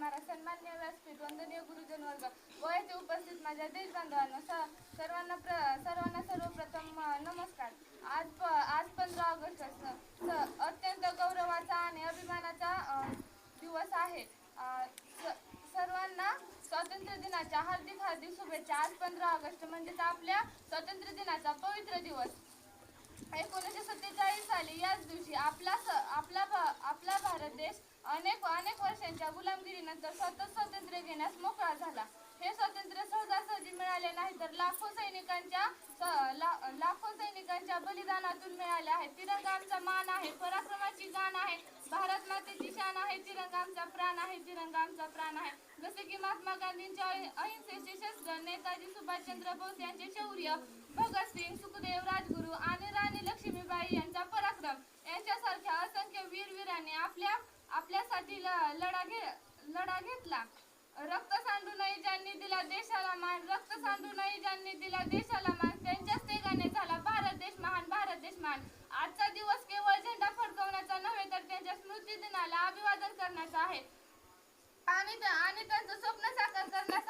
करणारा सन्माननीय व्यासपीठ, वंदनीय गुरुजन वर्ग व येथे उपस्थित माझ्या देशबांधवांनो सर्वांना सर्वप्रथम नमस्कार. आज 15 ऑगस्ट अत्यंत गौरवाचा आणि अभिमानाचा दिवस आहे. सर्वांना स्वातंत्र्य दिनाच्या हार्दिक हार्दिक शुभेच्छा. आज 15 ऑगस्ट म्हणजेच आपल्या स्वातंत्र्य दिनाचा पवित्र दिवस. 1947 साली याच दिवशी आपला भारत देश अनेक वर्षांच्या गुलामगिरीनंतर स्वतः स्वातंत्र्य घेण्यास मोकळा झाला. हे स्वातंत्र्य सहजासहजी मिळाले नाही, तर लाखो सैनिकांच्या बलिदानातून मिळाले आहे. तिरंगा आमचा मान आहे, पराक्रमाची गाण आहे, भारत मातेची शान आहे, तिरंगा आमचा प्राण आहे, तिरंगा आमचा प्राण आहे. जसे की महात्मा गांधींच्या अहिंसेचे शस्त्र, नेताजी सुभाषचंद्र बोस यांचे शौर्य, भगतसिंग, सुखदेव, राजगुरू आणि राणी लक्ष्मीबाई यांचा पराक्रम यांच्यासारख्या असंख्य वीरांनी आपल्यासाठी लढा घेतला. रक्त सांडू नये ज्यांनी दिला देशाला मान, रक्त सांडू नये ज्यांनी दिला देशाला मान, त्यांच्याच तेगाने झाला भारत देश महान, भारत देश महान. आजचा दिवस केवळ झेंडा फडकवण्याचा नव्हे, तर त्यांच्या स्मृती दिनाला अभिवादन करण्याचा आहे आणि त्यांचं स्वप्न साकार करण्यासाठी